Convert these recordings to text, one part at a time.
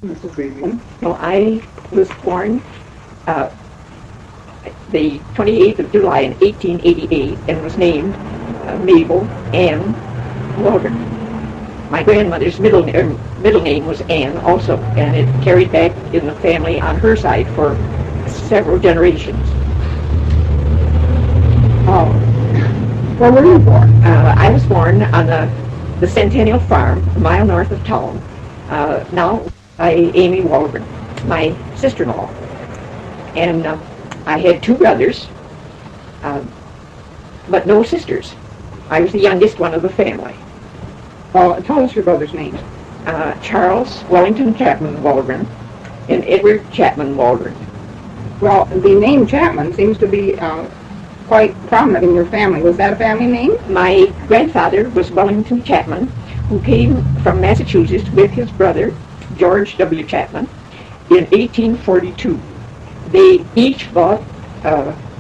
Mrs. Babion. Well, I was born uh, the 28th of July in 1888 and was named Mabel Ann Waldron. My grandmother's middle name was Ann also, and it carried back in the family on her side for several generations. Oh. Where were you born? I was born on the Centennial Farm, a mile north of town, now by Amy Waldron, my sister-in-law. And I had two brothers, but no sisters. I was the youngest one of the family. Well, tell us your brother's name. Charles Wellington Chapman Waldron and Edward Chapman Waldron. Well, the name Chapman seems to be quite prominent in your family. Was that a family name? My grandfather was Wellington Chapman, who came from Massachusetts with his brother, George W. Chapman, in 1842. They each bought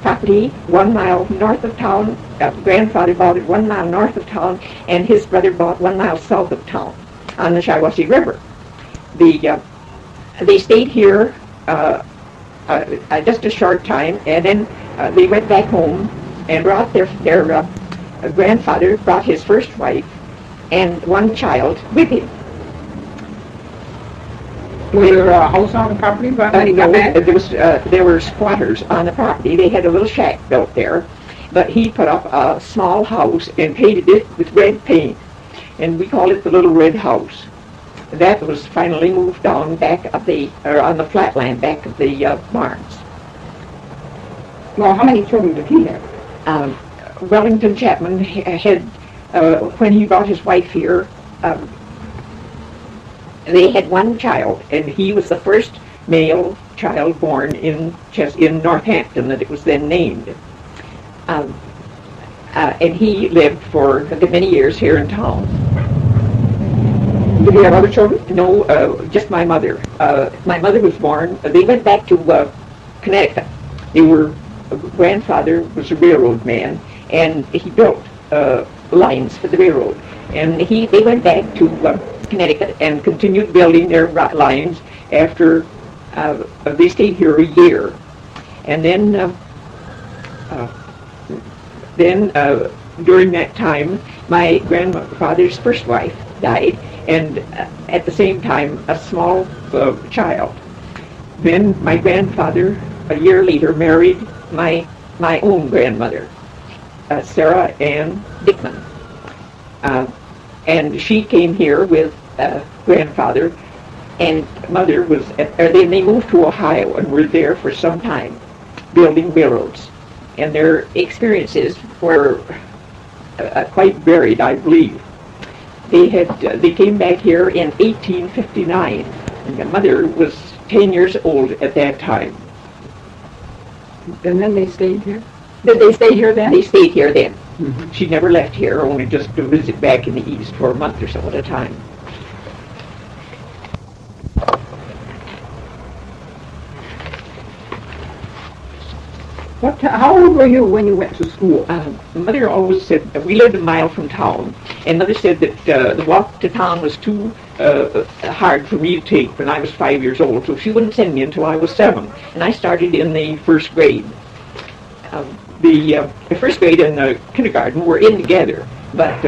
property 1 mile north of town. Grandfather bought it 1 mile north of town, and his brother bought 1 mile south of town on the Shiawassee River. They stayed here just a short time, and then they went back home and brought their grandfather brought his first wife and one child with him. Was there a house on the property when he got back? There were squatters on the property. They had a little shack built there, but he put up a small house and painted it with red paint, and we called it the Little Red House. That was finally moved down back on the flatland back of the barns. Well, how many children did he have? Wellington Chapman had, when he brought his wife here, they had one child, and he was the first male child born in Northampton that it was then named. And he lived for many years here in town. Did he have other children? No, just my mother. My mother was born, they went back to Connecticut. Grandfather was a railroad man, and he built lines for the railroad. And they went back to Connecticut and continued building their lines after they stayed here a year. And then during that time, my grandfather's first wife died, and at the same time, a small child. Then my grandfather, a year later, married my own grandmother, Sarah Ann Dickman. And she came here with grandfather, and mother was, then they moved to Ohio and were there for some time, building railroads. And their experiences were quite varied, I believe. They came back here in 1859, and my mother was 10 years old at that time. And then they stayed here? Did they stay here then? They stayed here then. Mm-hmm. She never left here, only just to visit back in the East for a month or so at a time. How old were you when you went to school? Mother always said, we lived a mile from town, and Mother said that the walk to town was too hard for me to take when I was 5 years old, so she wouldn't send me until I was 7, and I started in the first grade. The first grade and the kindergarten were in together, but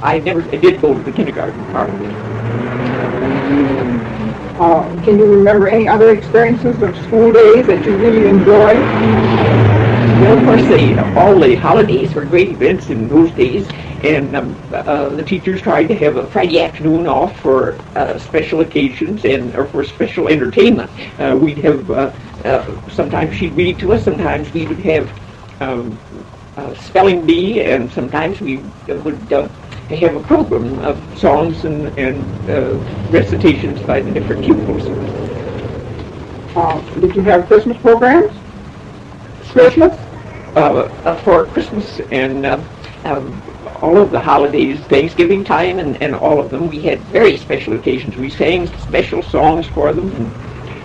I did go to the kindergarten part of it. Can you remember any other experiences of school days that you really enjoyed? Well, of course, all the holidays were great events in those days, and the teachers tried to have a Friday afternoon off for special occasions or for special entertainment. We'd have, sometimes she'd read to us, sometimes we would have spelling bee, and sometimes we would have a program of songs and recitations by the different pupils. Did you have Christmas programs? Christmas? For Christmas and all of the holidays, Thanksgiving time and all of them, we had very special occasions. We sang special songs for them,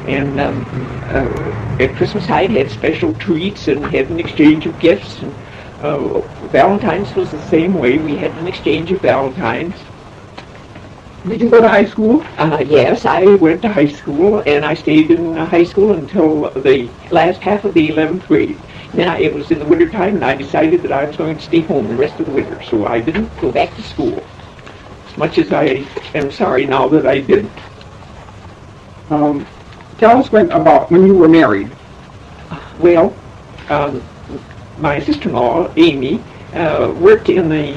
and at Christmas time had special treats and had an exchange of gifts. And, Valentine's was the same way. We had an exchange of Valentines. Did you go to high school? Yes, I went to high school, and I stayed in high school until the last half of the 11th grade. Then it was in the winter time, and I decided that I was going to stay home the rest of the winter, so I didn't go back to school. As much as I am sorry now that I didn't. Tell us about when you were married. Well, my sister-in-law, Amy, worked in the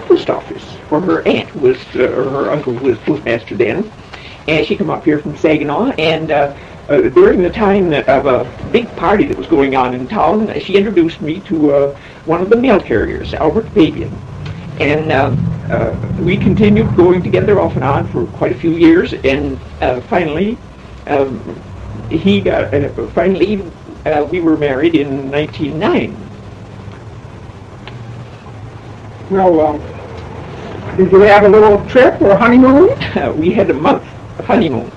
post office for her aunt, who was her uncle, who was postmaster then, and she came up here from Saginaw. And during the time of a big party that was going on in town, she introduced me to one of the mail carriers, Mabell Babion, and we continued going together off and on for quite a few years. And finally, we were married in 1909. Well, did you have a little trip or honeymoon? We had a month of honeymoon,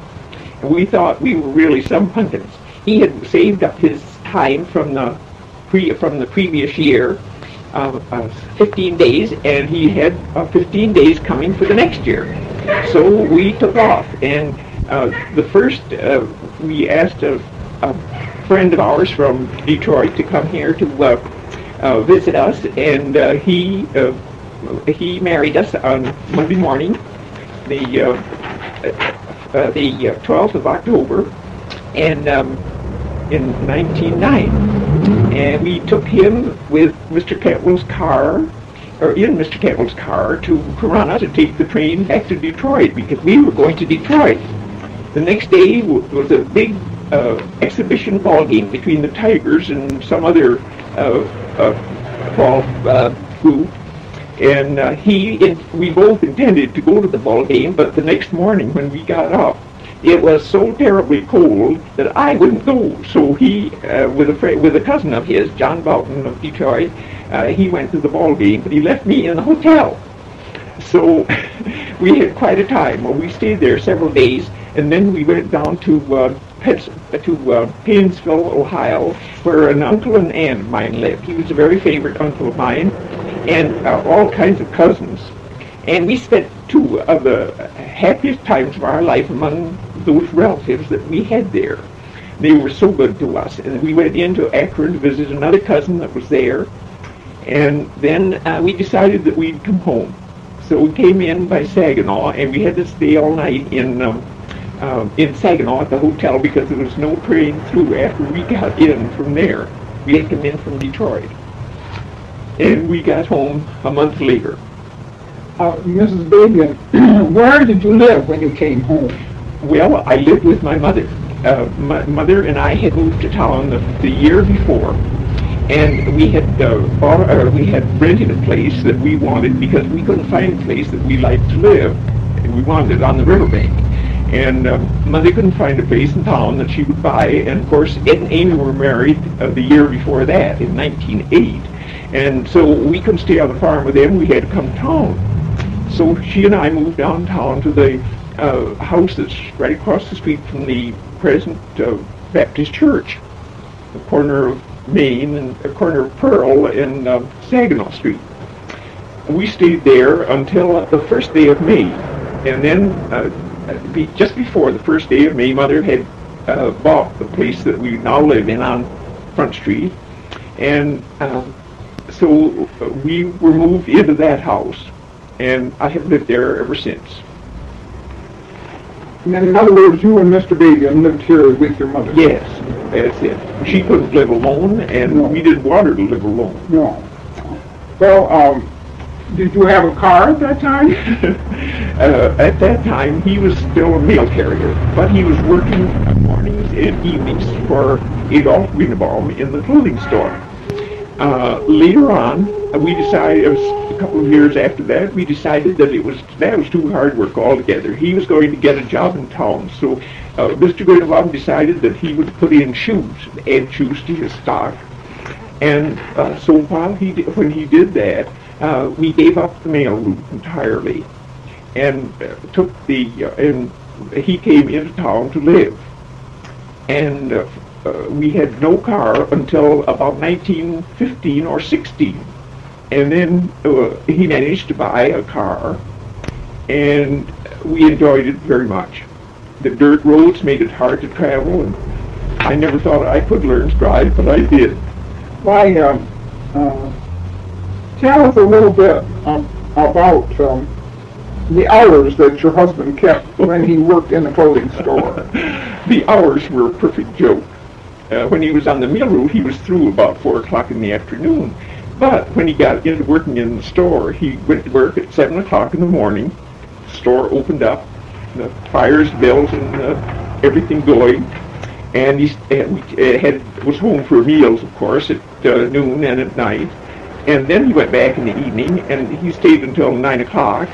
and we thought we were really some pumpkins. He had saved up his time from the previous year, 15 days, and he had 15 days coming for the next year. So we took off, and we asked a friend of ours from Detroit to come here to visit us, and he married us on Monday morning, the 12th of October, and in 1909. And we took him with Mr. Cantwell's car, or in Mr. Cantwell's car, to Corunna to take the train back to Detroit, because we were going to Detroit. The next day was a big exhibition ball game between the Tigers and some other ball group. And we both intended to go to the ball game, but the next morning when we got up, it was so terribly cold that I wouldn't go. So he, with a cousin of his, John Boughton of Detroit, he went to the ball game, but he left me in the hotel. So we had quite a time. Well, we stayed there several days, and then we went down to Painesville, Ohio, where an uncle and aunt of mine lived. He was a very favorite uncle of mine, and all kinds of cousins. And we spent two of the happiest times of our life among those relatives that we had there. They were so good to us. And we went into Akron to visit another cousin that was there. And then we decided that we'd come home. So we came in by Saginaw, and we had to stay all night in Saginaw at the hotel, because there was no train through after we got in from there. We had come in from Detroit. And we got home a month later. Mrs. Babion, where did you live when you came home? Well, I lived with my mother. My mother and I had moved to town the year before, and we had rented a place that we wanted, because we couldn't find a place that we liked to live. We wanted it on the riverbank. And Mother couldn't find a place in town that she would buy. And of course, Ed and Amy were married the year before that, in 1908. And so we couldn't stay on the farm with them. We had to come to town. So she and I moved downtown to the house that's right across the street from the present Baptist Church, the corner of Main and the corner of Pearl and Saginaw Street. We stayed there until the first day of May. And then just before the first day of May, Mother had bought the place that we now live in on Front Street. And so we were moved into that house, and I have lived there ever since. And in other words, you and Mr. Babion lived here with your mother? Yes, that's it. She couldn't live alone, and we didn't want her to live alone. No. Well, did you have a car at that time? At that time, he was still a mail carrier, but he was working mornings and evenings for Adolf Greenbaum in the clothing store. Later on, we decided, it was a couple of years after that, we decided that that was too hard work altogether. He was going to get a job in town, so Mr. Greenbaum decided that he would put in shoes, add shoes to his stock. And so when he did that, we gave up the mail route entirely, and and he came into town to live. And we had no car until about 1915 or 16, and then he managed to buy a car, and we enjoyed it very much. The dirt roads made it hard to travel, and I never thought I could learn to drive, but I did. Why, tell us a little bit about the hours that your husband kept when he worked in the clothing store. The hours were a perfect joke. When he was on the mill route, he was through about 4 o'clock in the afternoon. But when he got into working in the store, he went to work at 7 o'clock in the morning. The store opened up, the fires, bells, and everything going. And he was home for meals, of course, at noon and at night. And then he went back in the evening, and he stayed until 9 o'clock.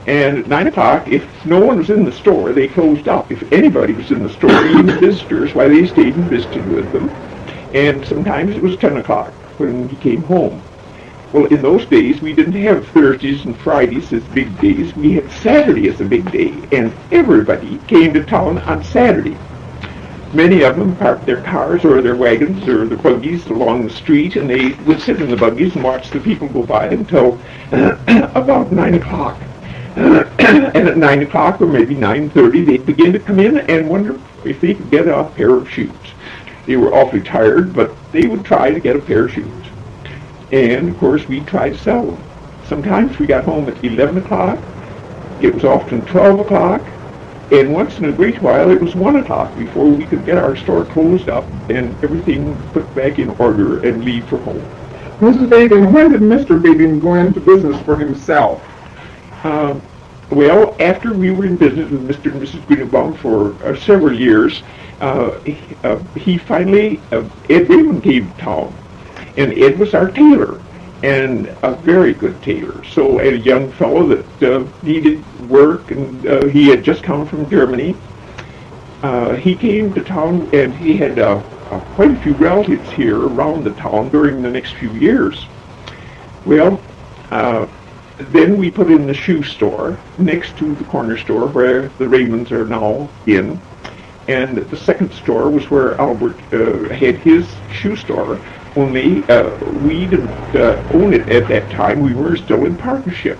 And at 9 o'clock, if no one was in the store, they closed up. If anybody was in the store, even visitors, why they stayed and visited with them. And sometimes it was 10 o'clock when he came home. Well, in those days, we didn't have Thursdays and Fridays as big days. We had Saturday as a big day, and everybody came to town on Saturday. Many of them parked their cars or their wagons or their buggies along the street, and they would sit in the buggies and watch the people go by until about 9 o'clock. And at 9 o'clock or maybe 9:30, they'd begin to come in and wonder if they could get a pair of shoes. They were awfully tired, but they would try to get a pair of shoes. And, of course, we'd try to sell them. Sometimes we got home at 11 o'clock. It was often 12 o'clock. And once in a great while, it was 1 o'clock before we could get our store closed up and everything put back in order and leave for home. Mrs. Babion, when did Mr. Babion go into business for himself? Well, after we were in business with Mr. and Mrs. Greenbaum for several years, he finally, Ed Raymond came to town. And Ed was our tailor, and a very good tailor. So a young fellow that needed work, and he had just come from Germany. He came to town, and he had quite a few relatives here around the town during the next few years. Well, then we put in the shoe store next to the corner store where the Raymonds are now in. And the second store was where Albert had his shoe store, only we didn't own it at that time. We were still in partnership.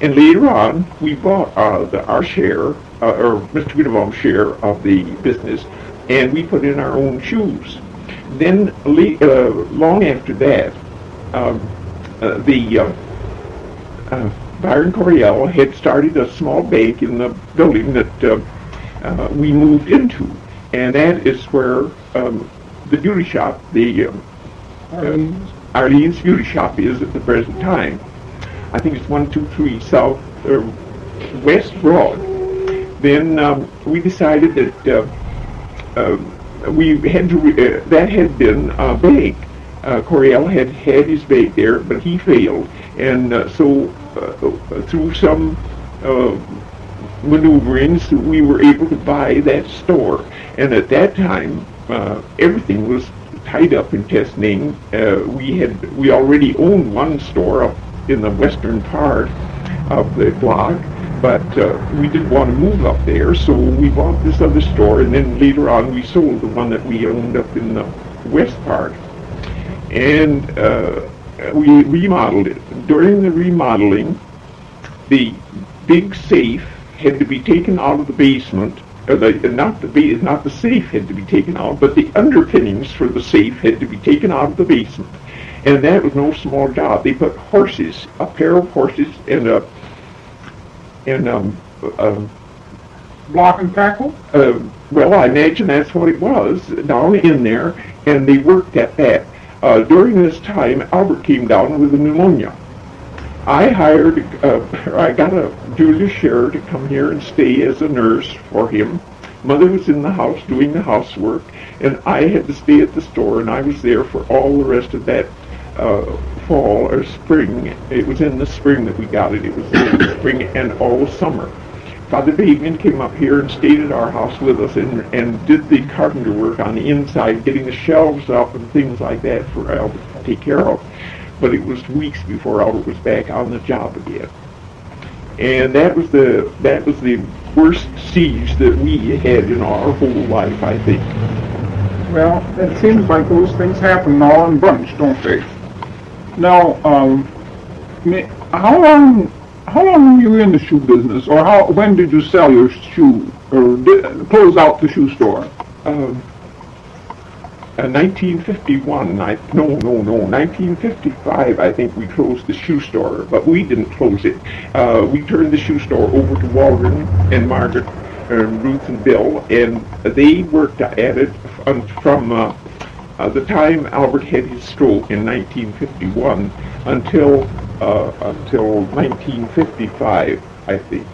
And later on, we bought our share, or Mr. Greenbaum's share of the business, and we put in our own shoes. Then, long after that, Byron Coryell had started a small bank in the building that we moved into, and that is where the beauty shop, the Arlene's Beauty Shop, is at the present time. I think it's 123 South West Broad. Then we decided that we had to. That had been a bank. Coryell had his bank there, but he failed, and so through some maneuverings, we were able to buy that store. And at that time, everything was tied up in Chesaning. We already owned one store up in the western part of the block, but we didn't want to move up there, so we bought this other store, and then later on we sold the one that we owned up in the west part. And we remodeled it. During the remodeling, the big safe had to be taken out of the basement. Not the safe had to be taken out, but the underpinnings for the safe had to be taken out of the basement. And that was no small job. They put horses, a pair of horses, and block and tackle? Well, I imagine that's what it was, down in there, and they worked at that. During this time, Albert came down with a pneumonia. I got a Julia Scherer to come here and stay as a nurse for him. Mother was in the house doing the housework, and I had to stay at the store, and I was there for all the rest of that fall or spring. It was in the spring that we got it. It was in the spring and all summer. Father Babion came up here and stayed at our house with us and did the carpenter work on the inside, getting the shelves up and things like that for Albert to take care of. But it was weeks before Albert was back on the job again. And that was the worst siege that we had in our whole life, I think. Well, it seems like those things happen all in bunch, don't they? Now, how long were you in the shoe business, or when did you sell your shoe, or close out the shoe store? 1951, 1955, I think we closed the shoe store, but we didn't close it. We turned the shoe store over to Waldron and Margaret, Ruth and Bill, and they worked at it from the time Albert had his stroke in 1951 until 1955, I think.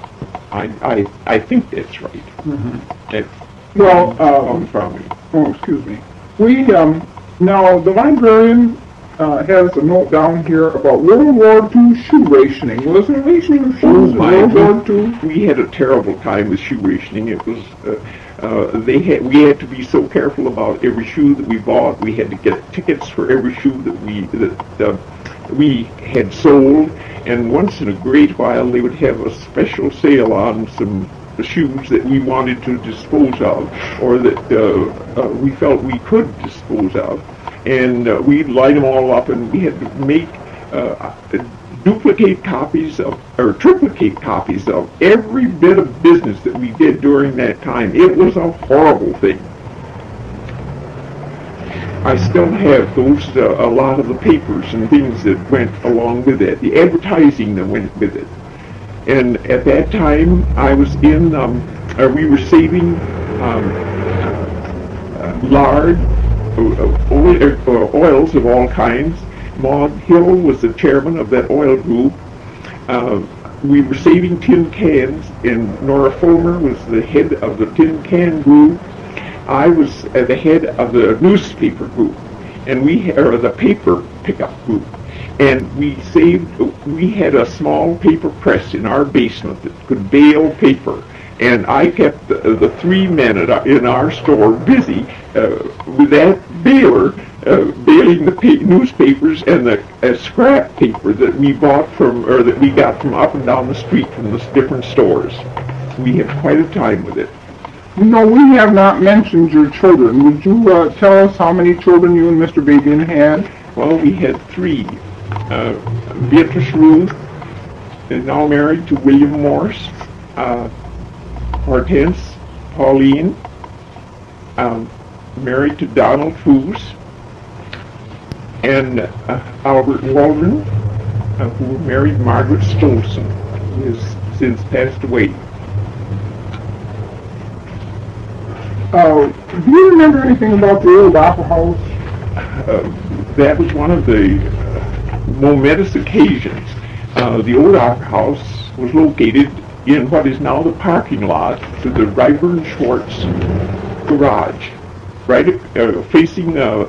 I think that's right. Mm-hmm. That's from me. Oh, excuse me. We, now the librarian has a note down here about World War II shoe rationing. Was there rationing of shoes in World War II? We had a terrible time with shoe rationing. It was, we had to be so careful about every shoe that we bought. We had to get tickets for every shoe that we had sold. And once in a great while, they would have a special sale on some shoes that we wanted to dispose of, or that we felt we could dispose of, and we'd line them all up, and we had to make duplicate copies of, or triplicate copies of every bit of business that we did during that time. It was a horrible thing. I still have those, a lot of the papers and things that went along with it, the advertising that went with it. And at that time, I was in, we were saving lard, oils of all kinds. Maud Hill was the chairman of that oil group. We were saving tin cans, and Nora Fulmer was the head of the tin can group. I was the head of the newspaper group, and the paper pickup group. And we had a small paper press in our basement that could bale paper. And I kept the three men in our store busy with that baler, baling the newspapers and the scrap paper that we bought or that we got from up and down the street from the different stores. We had quite a time with it. No, we have not mentioned your children. Would you tell us how many children you and Mr. Babion had? Well, we had three. Beatrice Ruth is now married to William Morse. Hortense Pauline, married to Donald Foos, and Albert Waldron, who married Margaret Stolson, who has since passed away. Do you remember anything about the old Opera House? That was one of the momentous occasions. The old Opera House was located in what is now the parking lot to the Ryburn Schwartz garage, right facing the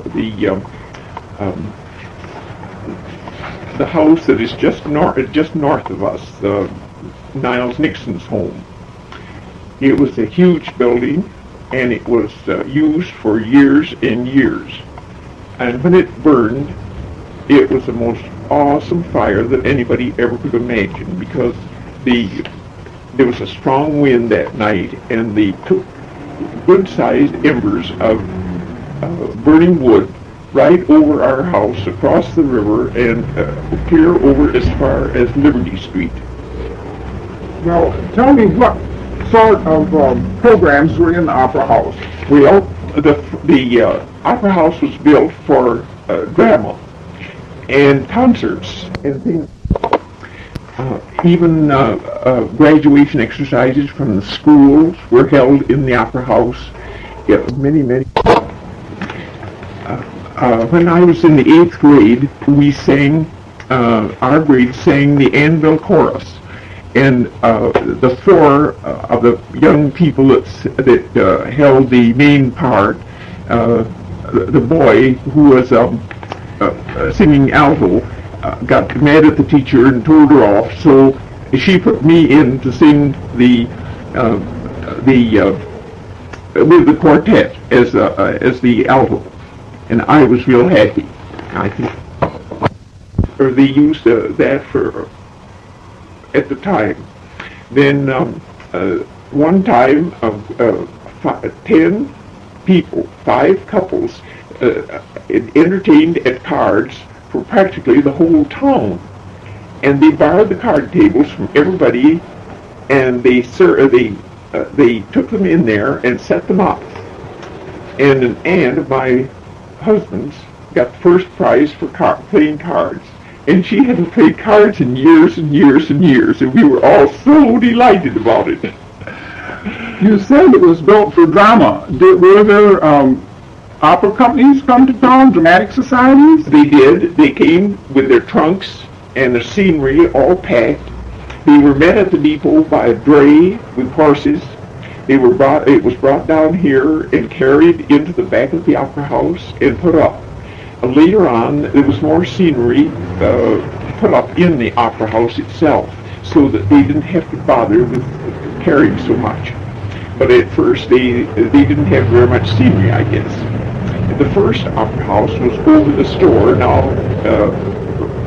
house that is just north of us, Niles Nixon's home. It was a huge building, and it was used for years and years. And when it burned, it was the most awesome fire that anybody ever could imagine, because there was a strong wind that night, and they took good-sized embers of burning wood right over our house, across the river, and clear over as far as Liberty Street. Now, tell me what sort of programs were in the Opera House? Well, the Opera House was built for drama and concerts and things. Even graduation exercises from the schools were held in the Opera House. Yeah, many. When I was in the 8th grade, we sang, our grade sang the Anvil Chorus. And the four of the young people that held the main part, the boy who was singing alto, got mad at the teacher and told her off, so she put me in to sing with the quartet as the alto, and I was real happy. I think, or they used that for at the time. Then one time, 10 people, 5 couples, entertained at cards for practically the whole town. and they borrowed the card tables from everybody, and they took them in there and set them up. And an aunt of my husband's got the first prize for playing cards. And she hadn't played cards in years and years and years, and we were all so delighted about it. You said it was built for drama. Were there opera companies come to town, dramatic societies? They did. They came with their trunks and their scenery all packed. They were met at the depot by a dray with horses. It was brought down here and carried into the back of the opera house and put up. Later on, there was more scenery put up in the opera house itself, so that they didn't have to bother with carrying so much. But at first, they didn't have very much scenery, I guess. The first opera house was over the store, now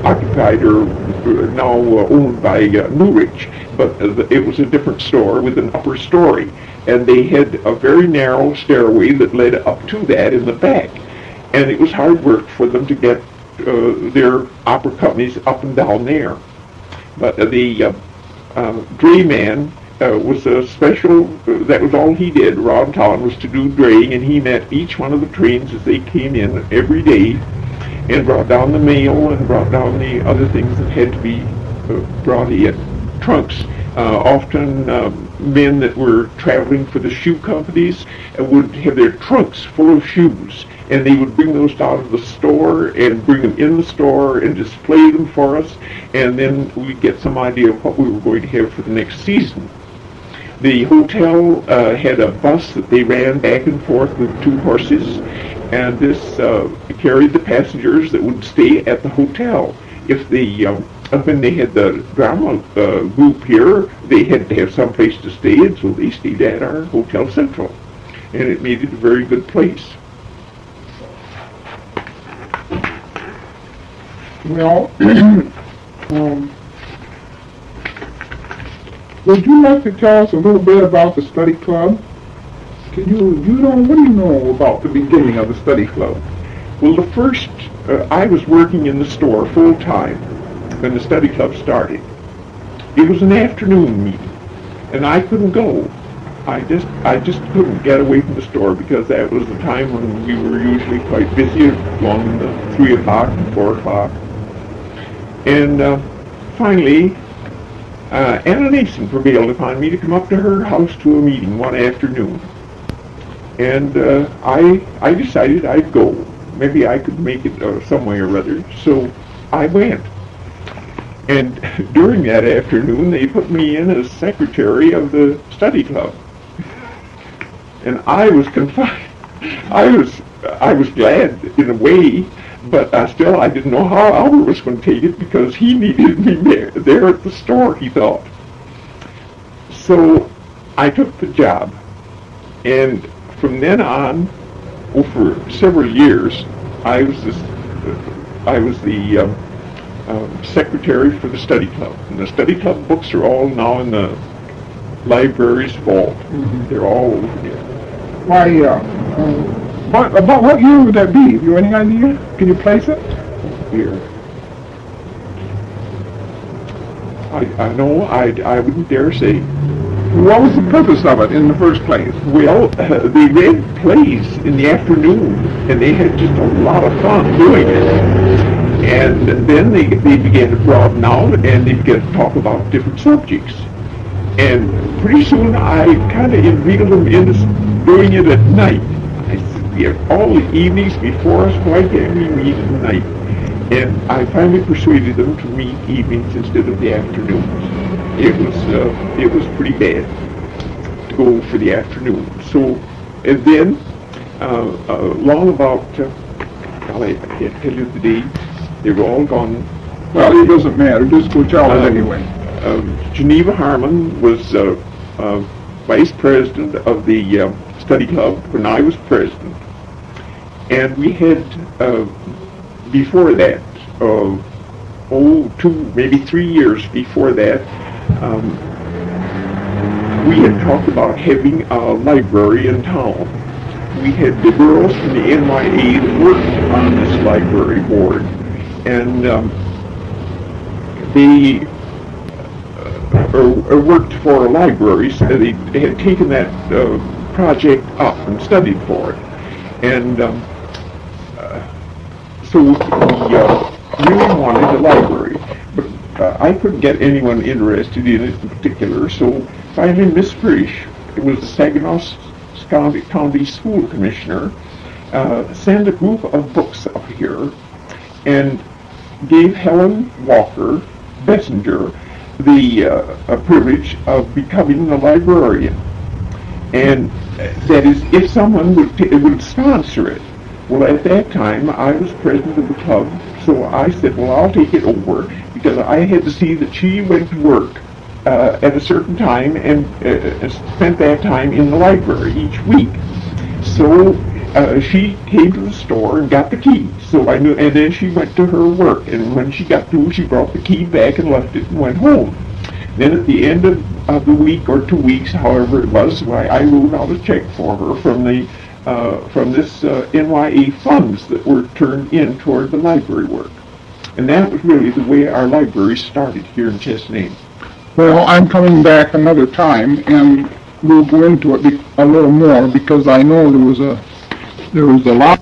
occupied or now owned by Newrich, but it was a different store with an upper story, and they had a very narrow stairway that led up to that in the back. And it was hard work for them to get their opera companies up and down there. But the drayman was a special, that was all he did around town, was to do draying, and he met each one of the trains as they came in every day and brought down the mail and brought down the other things that had to be brought in. Trunks. Often men that were traveling for the shoe companies would have their trunks full of shoes, and they would bring those down to the store and bring them in the store and display them for us, and then we'd get some idea of what we were going to have for the next season. The hotel had a bus that they ran back and forth with 2 horses, and this carried the passengers that would stay at the hotel. If when they had the drama group here, they had to have some place to stay, and so they stayed at our Hotel Central, and it made it a very good place. Well, would you like to tell us a little bit about the study club? What do you know about the beginning of the study club? Well, the first, I was working in the store full time when the study club started. It was an afternoon meeting, and I couldn't go. I just couldn't get away from the store because that was the time when we were usually quite busy, along the 3 o'clock and 4 o'clock. And finally, Anna Nason prevailed upon me to come up to her house to a meeting one afternoon. And I decided I'd go. Maybe I could make it some way or other. So I went. And during that afternoon, they put me in as secretary of the study club. And I was confined. I was glad in a way, but still I didn't know how Albert was going to take it because he needed me there at the store, he thought. So I took the job. And from then on, for several years, I was the secretary for the study club. And the study club books are all now in the library's vault. Mm-hmm. They're all over there. Why, about what year would that be? Have you any idea? Can you place it? Here. I know, I wouldn't dare say. What was the purpose of it in the first place? Well, they read plays in the afternoon, and they had just a lot of fun doing it. And then they began to broaden out, and they began to talk about different subjects. And pretty soon I kind of inveigled them into doing it at night. I said, we have all the evenings before us, why can't we meet at night? And I finally persuaded them to meet evenings instead of the afternoons. It was pretty bad to go for the afternoon. So, and then, long about, I can't tell you the day, they were all gone. Well, it doesn't matter, just go tell it anyway. Geneva Harmon was vice president of the study club when I was president. And we had, before that, 2, maybe 3 years before that, we had talked about having a library in town. We had the girls from the NYA that worked on this library board. And they worked for a library, so they had taken that project up and studied for it. And so we really wanted a library, but I couldn't get anyone interested in it in particular, so finally Miss Frisch, it was the Saginaw County School Commissioner, sent a group of books up here and gave Helen Walker Bessinger the privilege of becoming a librarian. And that is, if someone would sponsor it. Well, at that time, I was president of the club, so I said, well, I'll take it over, because I had to see that she went to work at a certain time and spent that time in the library each week. So she came to the store and got the key. So I knew, and then she went to her work, and when she got through, she brought the key back and left it and went home. Then at the end of the week or 2 weeks, however it was, I wrote out a check for her from this NYA funds that were turned in toward the library work. And that was really the way our library started here in Chesaning. Well, I'm coming back another time, and we'll go into it a little more, because I know there was a lot